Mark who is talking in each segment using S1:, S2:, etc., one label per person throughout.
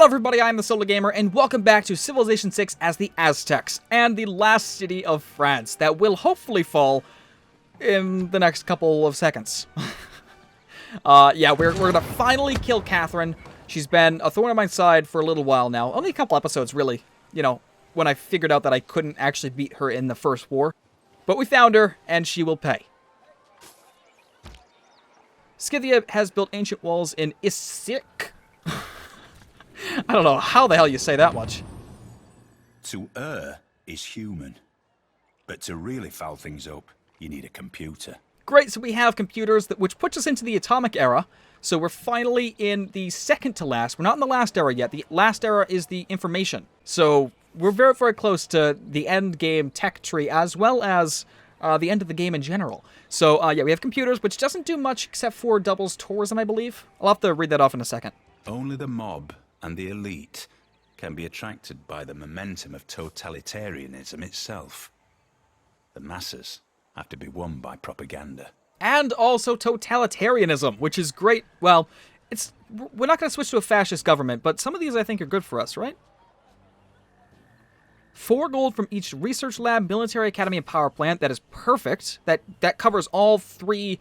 S1: Hello everybody, I'm the Solo Gamer, and welcome back to Civilization 6 as the Aztecs, and the last city of France that will hopefully fall in the next couple of seconds. Yeah, we're gonna finally kill Catherine. She's been a thorn on my side for a little while now. Only a couple episodes, really, you know, when I figured out that I couldn't actually beat her in the first war. But we found her, and she will pay. Scythia has built ancient walls in Issyk. I don't know how the hell you say that much.
S2: To err is human, but to really foul things up, you need a computer.
S1: Great, so we have computers, which puts us into the atomic era. So we're finally in the second to last. We're not in the last era yet. The last era is the information. So we're very, very close to the end game tech tree, as well as the end of the game in general. So yeah, we have computers, which doesn't do much except for doubles tourism, I believe. I'll have to read that off in a second.
S2: Only the mob and the elite can be attracted by the momentum of totalitarianism itself. The masses have to be won by propaganda.
S1: And also totalitarianism, which is great. Well, we're not going to switch to a fascist government, but some of these I think are good for us, right? 4 gold from each research lab, military academy, and power plant. That is perfect. That covers all 3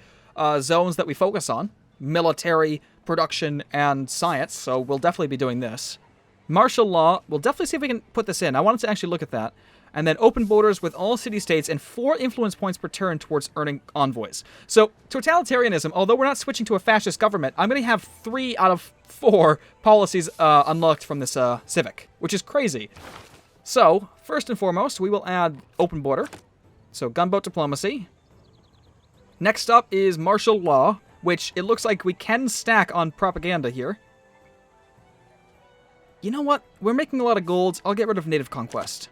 S1: zones that we focus on. Military, production, and science, so we'll definitely be doing this. Martial law, we'll definitely see if we can put this in. I wanted to actually look at that. And then open borders with all city-states and 4 influence points per turn towards earning envoys. So, totalitarianism, although we're not switching to a fascist government, I'm going to have 3 out of 4 policies unlocked from this civic, which is crazy. So, first and foremost, we will add open border. So, gunboat diplomacy. Next up is martial law, which it looks like we can stack on propaganda here. You know what? We're making a lot of golds. I'll get rid of native conquest.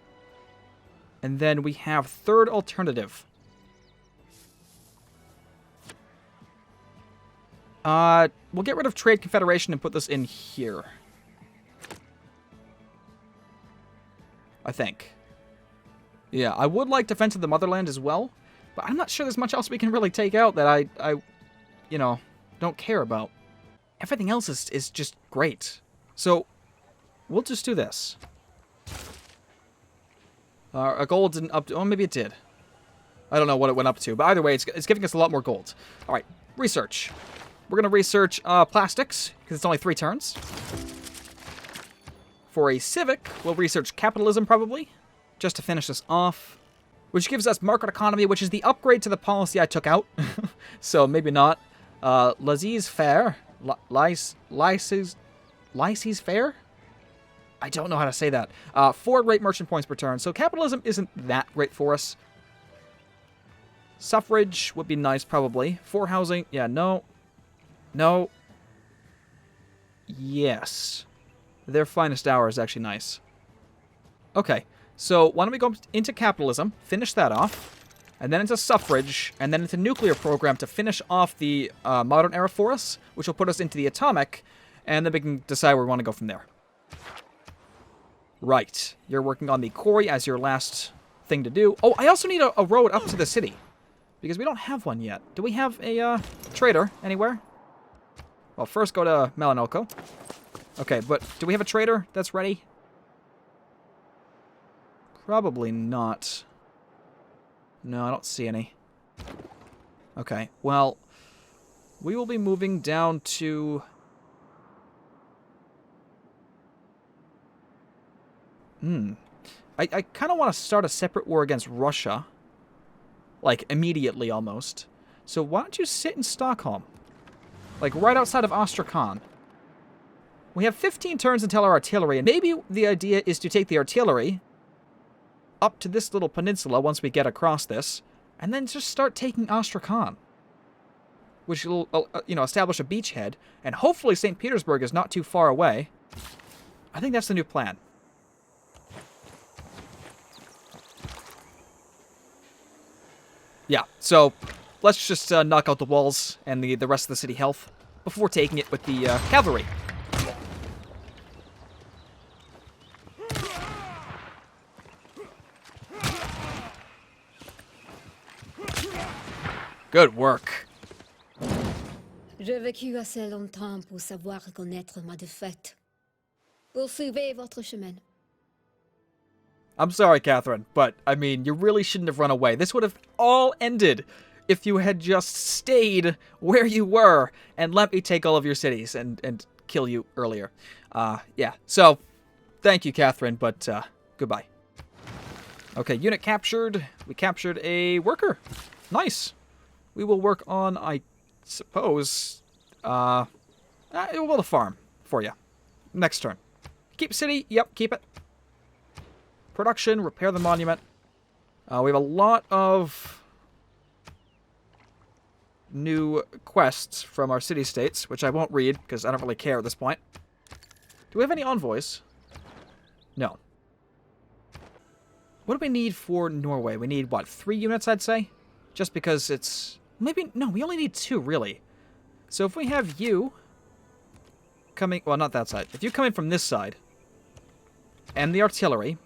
S1: And then we have third alternative. We'll get rid of trade confederation and put this in here. I think. Yeah, I would like defense of the motherland as well, but I'm not sure there's much else we can really take out that I you know, don't care about. Everything else is just great. So, we'll just do this. Our gold didn't up to... Oh, maybe it did. I don't know what it went up to, but either way, it's giving us a lot more gold. Alright, research. We're going to research plastics, because it's only 3 turns. For a civic, we'll research capitalism, probably, just to finish this off. Which gives us market economy, which is the upgrade to the policy I took out. So, maybe not. Laissez faire. Laissez faire? I don't know how to say that. 4 great merchant points per turn. So capitalism isn't that great for us. Suffrage would be nice, probably. 4 housing. Yeah, no. No. Yes. Their finest hour is actually nice. Okay. So why don't we go into capitalism, finish that off, and then into suffrage, and then into nuclear program to finish off the modern era for us, which will put us into the atomic, and then we can decide where we want to go from there. Right. You're working on the quarry as your last thing to do. Oh, I also need a road up to the city, because we don't have one yet. Do we have a trader anywhere? Well, first go to Melanolco. Okay, but do we have a trader that's ready? Probably not. No, I don't see any. Okay, well, we will be moving down to... I kind of want to start a separate war against Russia. Like, immediately, almost. So why don't you sit in Stockholm? Like, right outside of Astrakhan. We have 15 turns until our artillery, and maybe the idea is to take the artillery up to this little peninsula once we get across this, and then just start taking Astrakhan. Which will, you know, establish a beachhead, and hopefully St. Petersburg is not too far away. I think that's the new plan. Yeah, so let's just knock out the walls and the rest of the city health before taking it with the cavalry. Good work.
S3: J'ai vécu assez longtemps pour savoir reconnaître ma défaite. Poursuivez votre chemin.
S1: I'm sorry, Catherine, but, I mean, you really shouldn't have run away. This would have all ended if you had just stayed where you were and let me take all of your cities and kill you earlier. Yeah, so, thank you, Catherine, but, goodbye. Okay, unit captured. We captured a worker. Nice. We will work on, I suppose, we'll build a farm for you. Next turn. Keep city. Yep, keep it. Production, repair the monument. We have a lot of new quests from our city-states, which I won't read, because I don't really care at this point. Do we have any envoys? No. What do we need for Norway? We need, what, 3 units, I'd say? Just because it's... Maybe... No, we only need 2, really. So if we have you coming... Well, not that side. If you come in from this side, and the artillery,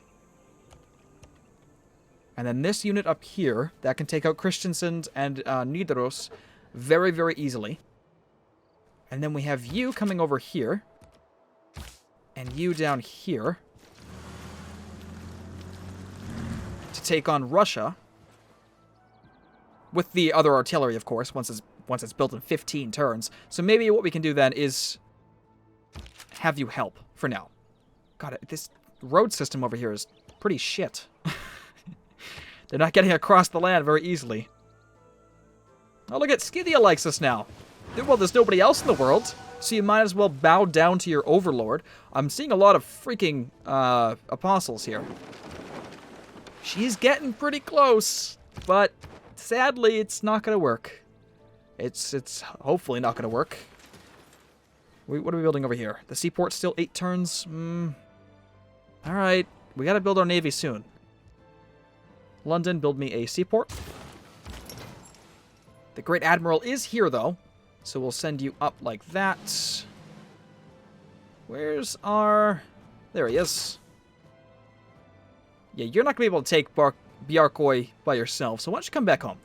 S1: and then this unit up here, that can take out Christensen and Nidaros very, very easily. And then we have you coming over here, and you down here, to take on Russia, with the other artillery, of course, once it's built in 15 turns. So maybe what we can do then is have you help for now. God, this road system over here is pretty shit. They're not getting across the land very easily. Oh, look at Scythia likes us now. Well, there's nobody else in the world, so you might as well bow down to your overlord. I'm seeing a lot of freaking apostles here. She's getting pretty close, but sadly, it's not going to work. It's hopefully not going to work. What are we building over here? The seaport's still 8 turns? Alright, we got to build our navy soon. London, build me a seaport. The Great Admiral is here, though, so we'll send you up like that. Where's our... There he is. Yeah, you're not going to be able to take Bjarkøy by yourself, so why don't you come back home?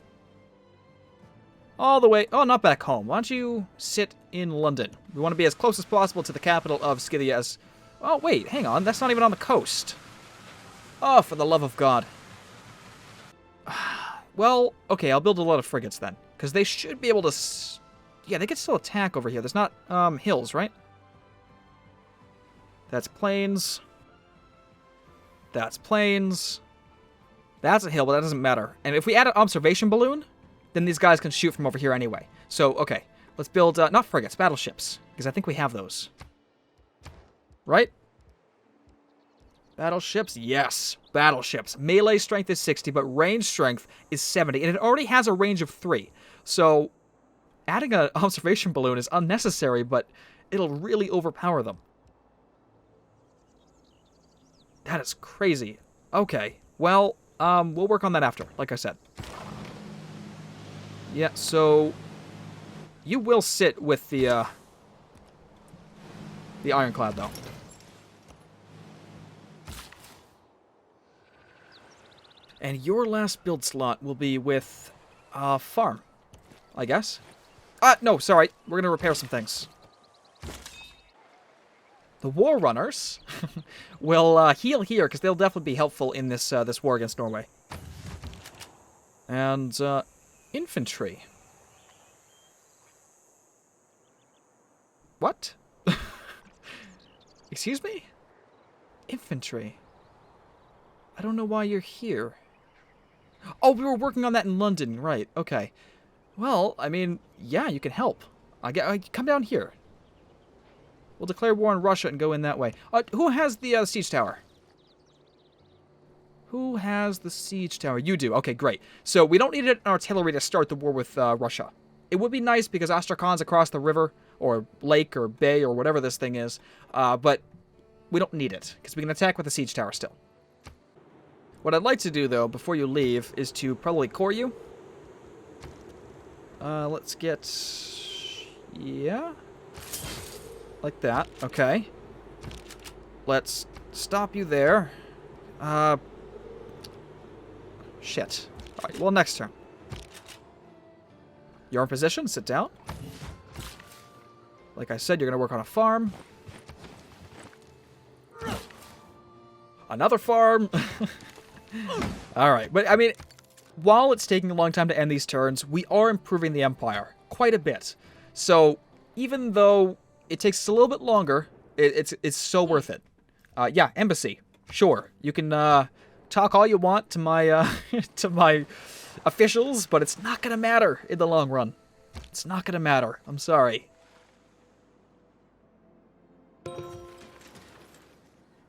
S1: All the way... Oh, not back home. Why don't you sit in London? We want to be as close as possible to the capital of Scythia as... Oh, wait, hang on. That's not even on the coast. Oh, for the love of God. Well, okay, I'll build a lot of frigates then. Because they should be able to... Yeah, they can still attack over here. There's not hills, right? That's plains. That's plains. That's a hill, but that doesn't matter. And if we add an observation balloon, then these guys can shoot from over here anyway. So, okay. Let's build, not frigates, battleships. Because I think we have those. Right? Battleships? Yes. Battleships. Melee strength is 60, but range strength is 70. And it already has a range of 3. So, adding an observation balloon is unnecessary, but it'll really overpower them. That is crazy. Okay. Well, we'll work on that after, like I said. Yeah, so... You will sit with the ironclad, though. And your last build slot will be with farm, I guess. No, sorry. We're going to repair some things. The War Runners will heal here, because they'll definitely be helpful in this this war against Norway. And infantry. What? Excuse me? Infantry. I don't know why you're here. Oh, we were working on that in London, right? Okay. Well, I mean, yeah, you can help. Come down here. We'll declare war on Russia and go in that way. Who has the siege tower? Who has the siege tower? You do. Okay, great. So we don't need an artillery to start the war with Russia. It would be nice because Astrakhan's across the river, or lake, or bay, or whatever this thing is. But we don't need it, because we can attack with the siege tower still. What I'd like to do, though, before you leave, is to probably core you. Let's get... Yeah? Like that. Okay. Let's stop you there. Shit. Alright, well, next turn. You're in position. Sit down. Like I said, you're going to work on a farm. Another farm. All right, but I mean, while it's taking a long time to end these turns, we are improving the Empire quite a bit. So even though it takes a little bit longer, it's so worth it. Yeah, embassy. Sure, you can talk all you want to my to my officials, but it's not gonna matter in the long run. It's not gonna matter. I'm sorry.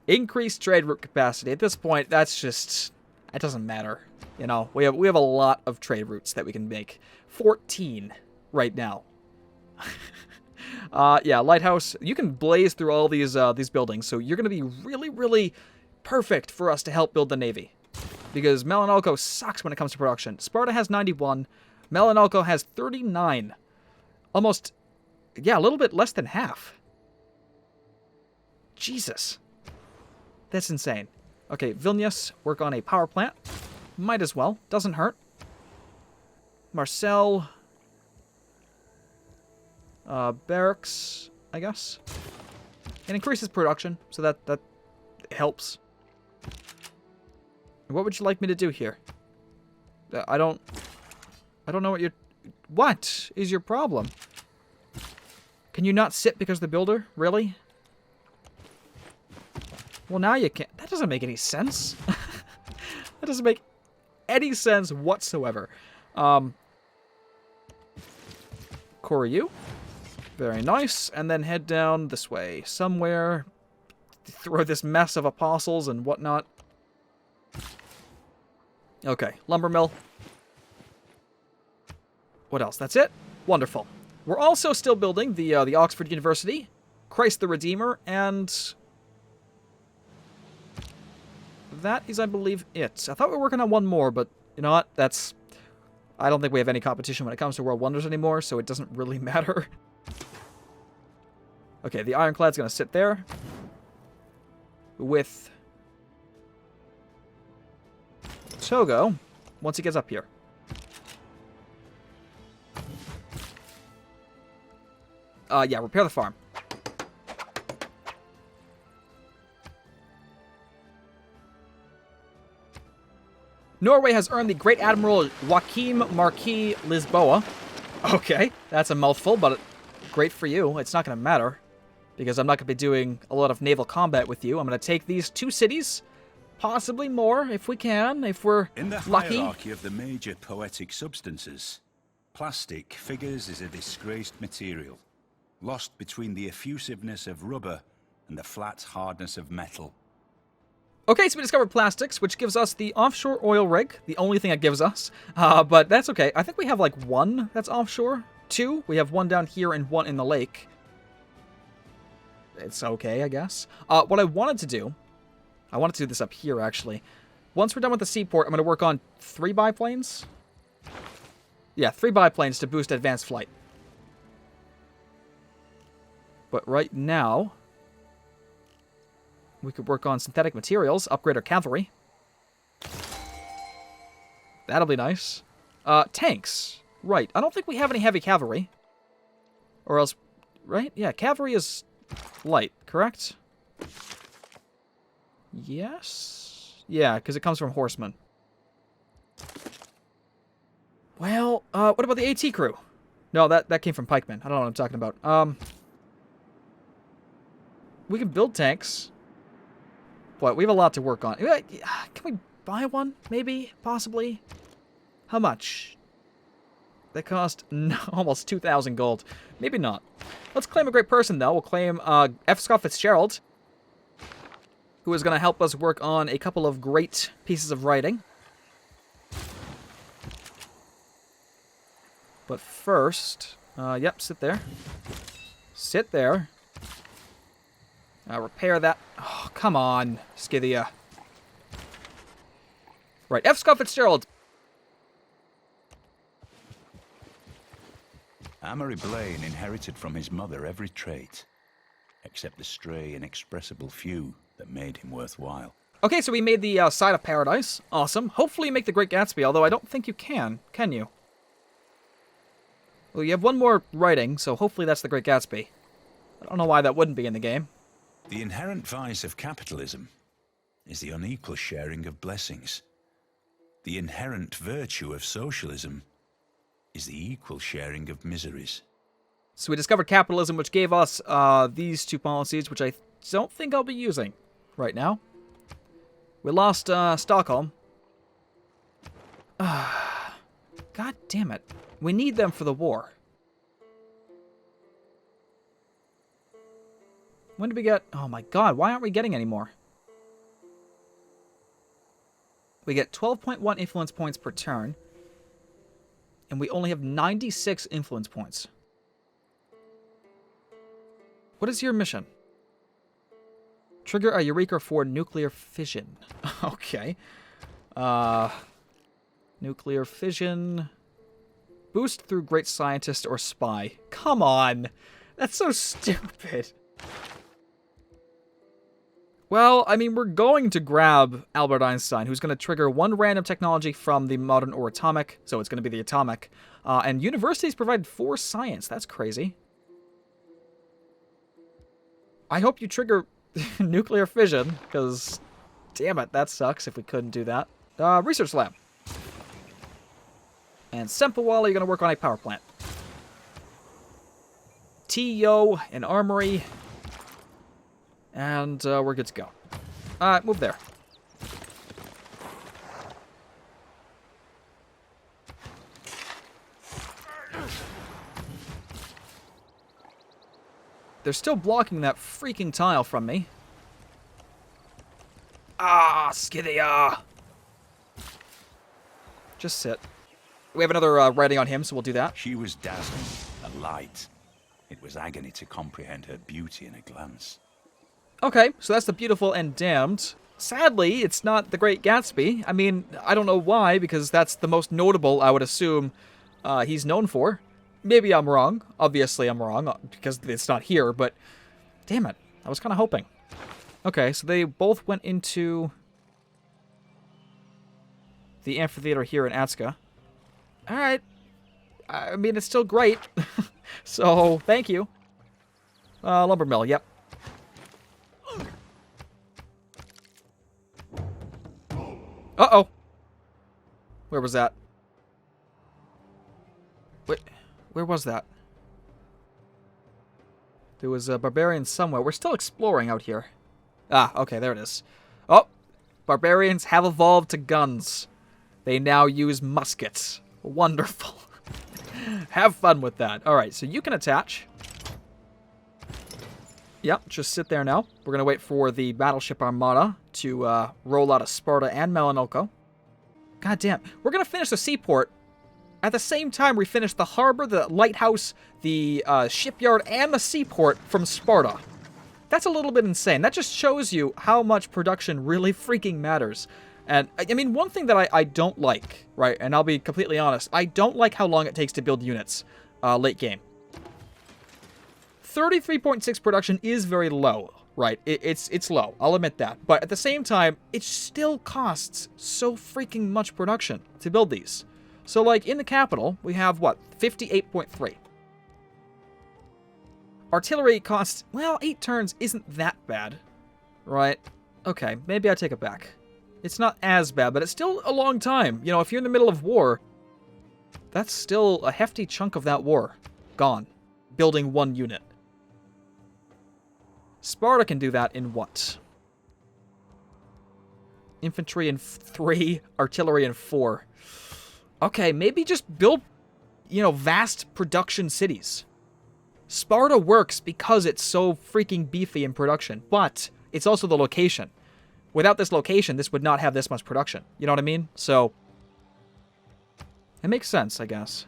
S1: Increased trade route capacity. At this point, that's just... It doesn't matter. You know, we have a lot of trade routes that we can make. 14 right now. Yeah, lighthouse. You can blaze through all these buildings, so you're going to be really, really perfect for us to help build the navy. Because Melanolco sucks when it comes to production. Sparta has 91. Melanolco has 39. Almost, yeah, a little bit less than half. Jesus. That's insane. Okay, Vilnius, work on a power plant. Might as well. Doesn't hurt. Marcel. Barracks, I guess. It increases production, so that helps. What would you like me to do here? I don't know what you're... What is your problem? Can you not sit because of the builder? Really? Well, now you can't. That doesn't make any sense. That doesn't make any sense whatsoever. Koryu. Very nice. And then head down this way. Somewhere. Throw this mess of apostles and whatnot. Okay. Lumber mill. What else? That's it? Wonderful. We're also still building the Oxford University, Christ the Redeemer, and... that is, I believe, it. I thought we were working on one more, but you know what? That's... I don't think we have any competition when it comes to World Wonders anymore, so it doesn't really matter. Okay, the Ironclad's going to sit there. With... Togo, once he gets up here. Yeah, repair the farm. Norway has earned the Great Admiral Joachim Marquis Lisboa. Okay, that's a mouthful, but great for you. It's not going to matter, because I'm not going to be doing a lot of naval combat with you. I'm going to take these 2 cities, possibly more, if we can, if we're lucky.
S2: In the hierarchy of the major poetic substances, plastic figures as a disgraced material, lost between the effusiveness of rubber and the flat hardness of metal.
S1: Okay, so we discovered plastics, which gives us the offshore oil rig, the only thing it gives us. But that's okay. I think we have like 1 that's offshore. 2. We have 1 down here and 1 in the lake. It's okay, I guess. What I wanted to do this up here, actually. Once we're done with the seaport, I'm going to work on 3 biplanes. Yeah, 3 biplanes to boost advanced flight. But right now... we could work on synthetic materials, upgrade our cavalry. That'll be nice. Tanks. Right. I don't think we have any heavy cavalry. Or else... right? Yeah, cavalry is light, correct? Yes? Yeah, because it comes from horsemen. Well, what about the AT crew? No, that came from pikemen. I don't know what I'm talking about. We can build tanks. What? We have a lot to work on. Can we buy one? Maybe? Possibly? How much? They cost almost 2,000 gold. Maybe not. Let's claim a great person, though. We'll claim F. Scott Fitzgerald, who is going to help us work on a couple of great pieces of writing. But first... yep, sit there. Sit there. Repair that. Oh, come on, Scythia. Right, F. Scott Fitzgerald.
S2: Amory Blaine inherited from his mother every trait, except the stray, inexpressible few that made him worthwhile.
S1: Okay, so we made the Side of Paradise. Awesome. Hopefully you make the Great Gatsby, although I don't think you can you? Well, you have 1 more writing, so hopefully that's the Great Gatsby. I don't know why that wouldn't be in the game.
S2: The inherent vice of capitalism is the unequal sharing of blessings. The inherent virtue of socialism is the equal sharing of miseries.
S1: So we discovered capitalism, which gave us these two policies, which I don't think I'll be using right now. We lost Stockholm. God damn it. We need them for the war. When did we get... Oh my god, why aren't we getting any more? We get 12.1 influence points per turn. And we only have 96 influence points. What is your mission? Trigger a Eureka for nuclear fission. Okay. Nuclear fission. Boost through great scientist or spy. Come on. That's so stupid. Well, I mean, we're going to grab Albert Einstein, who's going to trigger one random technology from the modern or atomic. So it's going to be the atomic. And universities provide 4 science. That's crazy. I hope you trigger nuclear fission, because, damn it, that sucks if we couldn't do that. Research lab. And Sempawala, you're going to work on a power plant. TO, an armory. And we're good to go. Move there. They're still blocking that freaking tile from me. Ah, Scythia! Just sit. We have another writing on him, so we'll do that.
S2: She was dazzling and light. It was agony to comprehend her beauty in a glance.
S1: Okay, so that's the Beautiful and Damned. Sadly, it's not the Great Gatsby. I mean, I don't know why, because that's the most notable, I would assume, he's known for. Maybe I'm wrong. Obviously I'm wrong, because it's not here, but damn it. I was kind of hoping. Okay, so they both went into the amphitheater here in Atska. Alright. I mean, it's still great. So, thank you. Lumber mill, yep. Uh-oh. Where was that? Where was that? There was a barbarian somewhere. We're still exploring out here. Ah, okay, there it is. Oh, barbarians have evolved to guns. They now use muskets. Wonderful. Have fun with that. All right, so you can attach. Yep, just sit there now. We're going to wait for the battleship armada to roll out of Sparta and Melanolco. God damn. We're going to finish the seaport. At the same time, we finish the harbor, the lighthouse, the shipyard, and the seaport from Sparta. That's a little bit insane. That just shows you how much production really freaking matters. And, I mean, one thing that I don't like, right, and I'll be completely honest, I don't like how long it takes to build units late game. 33.6 production is very low, right? It's low, I'll admit that. But at the same time, it still costs so freaking much production to build these. So, like, in the capital, we have, what, 58.3. Artillery costs, well, 8 turns isn't that bad, right? Okay, maybe I take it back. It's not as bad, but it's still a long time. You know, if you're in the middle of war, that's still a hefty chunk of that war gone. Building 1 unit. Sparta can do that in what? Infantry in 3, artillery in 4. Okay, maybe just build, you know, vast production cities. Sparta works because it's so freaking beefy in production, but it's also the location. Without this location, this would not have this much production. You know what I mean? So, it makes sense, I guess.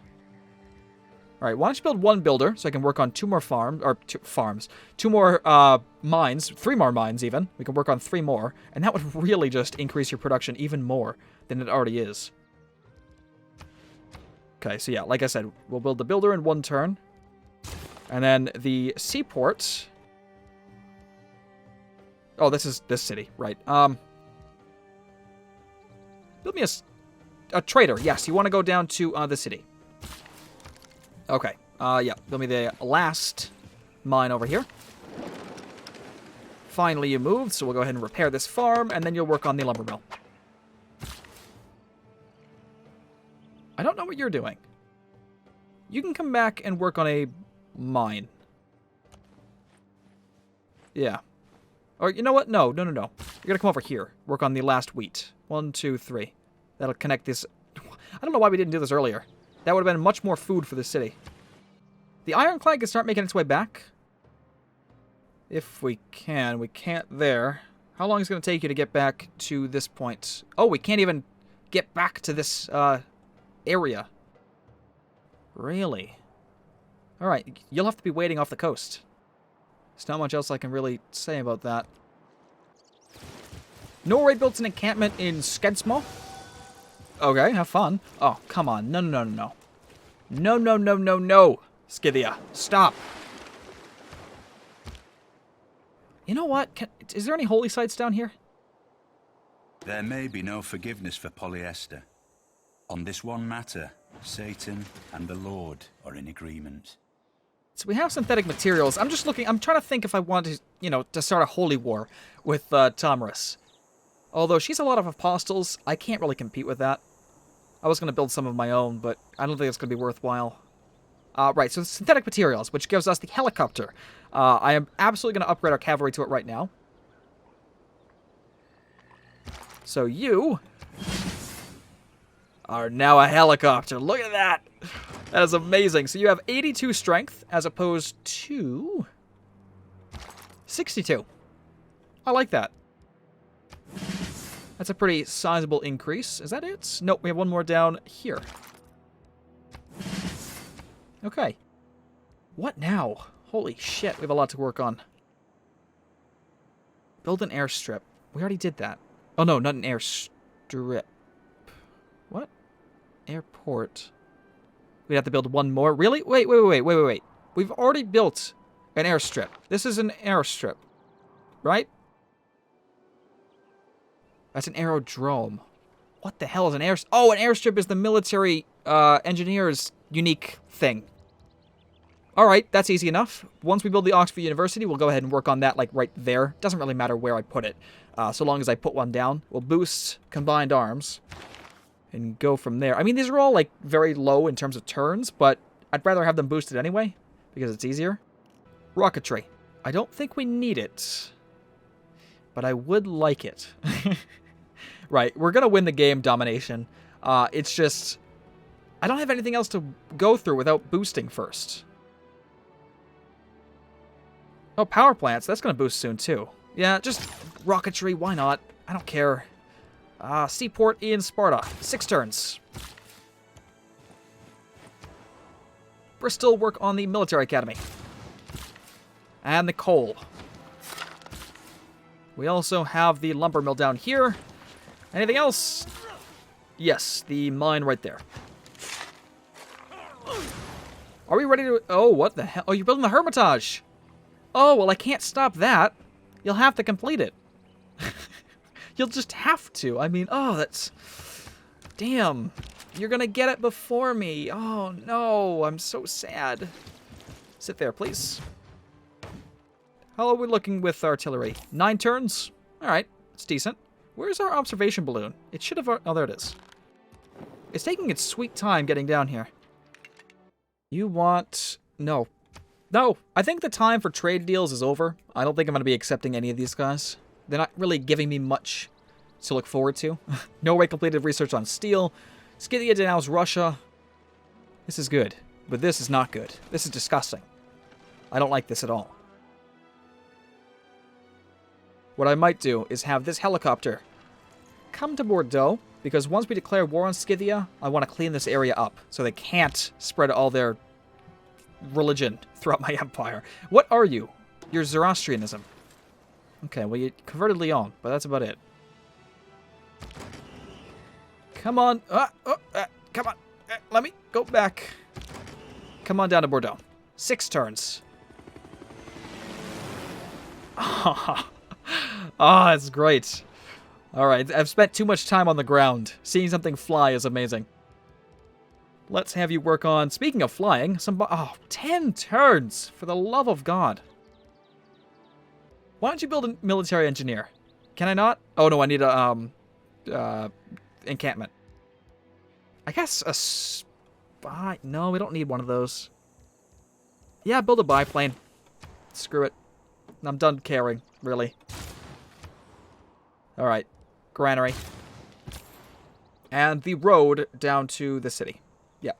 S1: Alright, why don't you build 1 builder so I can work on 2 more farms, or 2 more mines, 3 more mines even. We can work on 3 more, and that would really just increase your production even more than it already is. Okay, so yeah, like I said, we'll build the builder in 1 turn. And then the seaport. Oh, this is this city, right. Build me a trader. Yes, you want to go down to the city. Okay, yeah, build me the last mine over here. Finally, you moved, so we'll go ahead and repair this farm, and then you'll work on the lumber mill. I don't know what you're doing. You can come back and work on a mine. Yeah. Or, you know what? No. You're going to come over here. Work on the last wheat. 1, 2, 3. That'll connect this. I don't know why we didn't do this earlier. That would have been much more food for the city. The ironclad can start making its way back. If we can. We can't there. How long is it going to take you to get back to this point? Oh, we can't even get back to this area. Really? Alright, you'll have to be waiting off the coast. There's not much else I can really say about that. Norway built an encampment in Skedsmo. Okay, have fun. Oh, come on. No. No. Scythia, stop. You know what? Is there any holy sites down here?
S2: There may be no forgiveness for polyester. On this one matter, Satan and the Lord are in agreement.
S1: So we have synthetic materials. I'm trying to think if I want to, to start a holy war with Tomris. Although she's a lot of apostles, I can't really compete with that. I was going to build some of my own, but I don't think it's going to be worthwhile. Right, so synthetic materials, which gives us the helicopter. I am absolutely going to upgrade our cavalry to it right now. So you are now a helicopter. Look at that. That is amazing. So you have 82 strength as opposed to 62. I like that. That's a pretty sizable increase. Is that it? Nope, we have one more down here. Okay. What now? Holy shit, we have a lot to work on. Build an airstrip. We already did that. Oh no, not an airstrip. What? Airport. We'd have to build one more. Really? Wait. We've already built an airstrip. This is an airstrip. Right? That's an aerodrome. What the hell is an airstrip? Oh, an airstrip is the military engineer's unique thing. Alright, that's easy enough. Once we build the Oxford University, we'll go ahead and work on that, like, right there. Doesn't really matter where I put it. So long as I put one down. We'll boost combined arms. And go from there. I mean, these are all, like, very low in terms of turns, but I'd rather have them boosted anyway, because it's easier. Rocketry. I don't think we need it. But I would like it. Right, we're going to win the game, domination. It's just, I don't have anything else to go through without boosting first. Oh, power plants, that's going to boost soon too. Yeah, just rocketry, why not? I don't care. Seaport in Sparta, 6 turns. Bristol, work on the military academy. And the coal. We also have the lumber mill down here. Anything else? Yes, the mine right there. Are we ready to... Oh, what the hell? Oh, you're building the Hermitage. Oh, well, I can't stop that. You'll have to complete it. You'll just have to. I mean, oh, that's... Damn. You're gonna get it before me. Oh, no. I'm so sad. Sit there, please. How are we looking with artillery? 9 turns? Alright, it's decent. Where's our observation balloon? It should have... Oh, there it is. It's taking its sweet time getting down here. You want... No. No! I think the time for trade deals is over. I don't think I'm going to be accepting any of these guys. They're not really giving me much to look forward to. Norway completed research on steel. Scythia denounce Russia. This is good. But this is not good. This is disgusting. I don't like this at all. What I might do is have this helicopter come to Bordeaux, because once we declare war on Scythia, I want to clean this area up so they can't spread all their religion throughout my empire. What are you? You're Zoroastrianism. Okay, well, you converted Lyon, but that's about it. Come on. Come on. Let me go back. Come on down to Bordeaux. 6 turns. Ah, it's great. All right, I've spent too much time on the ground. Seeing something fly is amazing. Let's have you work on, speaking of flying, 10 turns, for the love of God. Why don't you build a military engineer? Can I not? Oh, no, I need a, encampment. I guess a spy... No, we don't need one of those. Yeah, build a biplane. Screw it. I'm done caring, really. Alright. Granary. And the road down to the city. Yeah.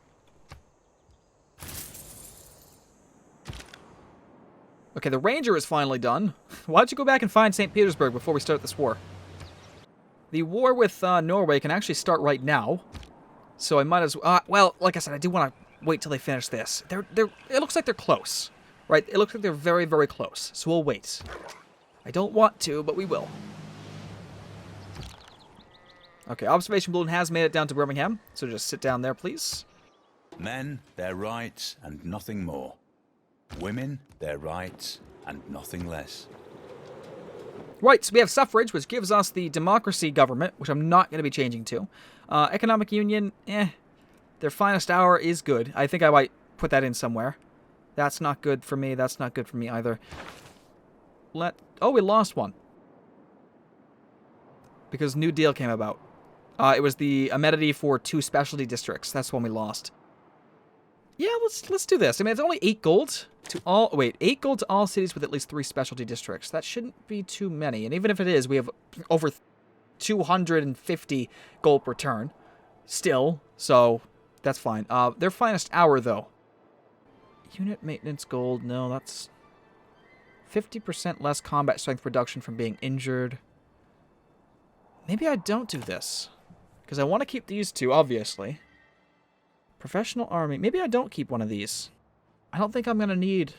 S1: Okay, the ranger is finally done. Why don't you go back and find St. Petersburg before we start this war? The war with Norway can actually start right now. So I might as well... well, like I said, I do want to wait till they finish this. It looks like they're close. Right? It looks like they're very, very close. So we'll wait. I don't want to, but we will. Okay, observation balloon has made it down to Birmingham. So just sit down there, please.
S2: Men, their rights and nothing more. Women, their rights and nothing less.
S1: Right, so we have suffrage, which gives us the democracy government, which I'm not going to be changing to. Economic union, their finest hour is good. I think I might put that in somewhere. That's not good for me. That's not good for me either. Oh, we lost one. Because New Deal came about. It was the amenity for 2 specialty districts. That's when we lost. Yeah, let's do this. I mean, it's only 8 gold to all... Wait, 8 gold to all cities with at least 3 specialty districts. That shouldn't be too many. And even if it is, we have over 250 gold per turn. Still, so that's fine. Their finest hour, though. Unit maintenance gold. No, that's 50% less combat strength reduction from being injured. Maybe I don't do this. Because I want to keep these 2, obviously. Professional army. Maybe I don't keep one of these. I don't think I'm going to need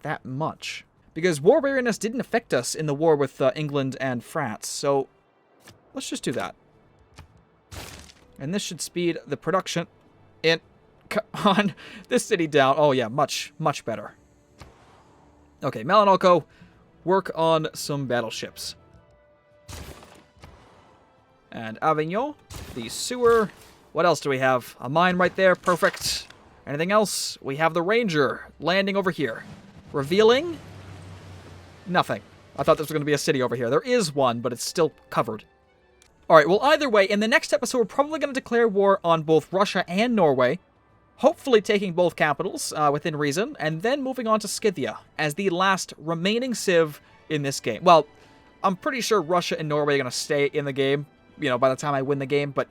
S1: that much. Because war weariness didn't affect us in the war with England and France. So let's just do that. And this should speed the production on this city down. Oh yeah, much, much better. Okay, Malinalco, work on some battleships. And Avignon, the sewer. What else do we have? A mine right there, perfect. Anything else? We have the ranger landing over here. Revealing? Nothing. I thought this was going to be a city over here. There is one, but it's still covered. Alright, well either way, in the next episode we're probably going to declare war on both Russia and Norway. Hopefully taking both capitals within reason, and then moving on to Scythia as the last remaining civ in this game. Well, I'm pretty sure Russia and Norway are going to stay in the game, you know, by the time I win the game, but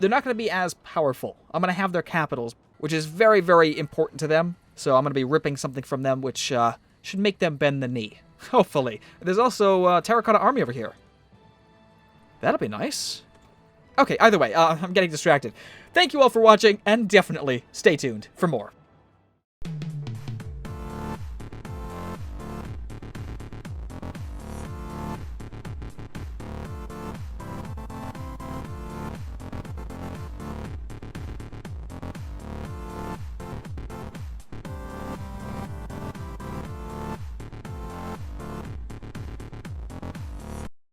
S1: they're not going to be as powerful. I'm going to have their capitals, which is very, very important to them, so I'm going to be ripping something from them, which should make them bend the knee, hopefully. There's also Terracotta Army over here. That'll be nice. Okay, either way, I'm getting distracted. Thank you all for watching, and definitely stay tuned for more.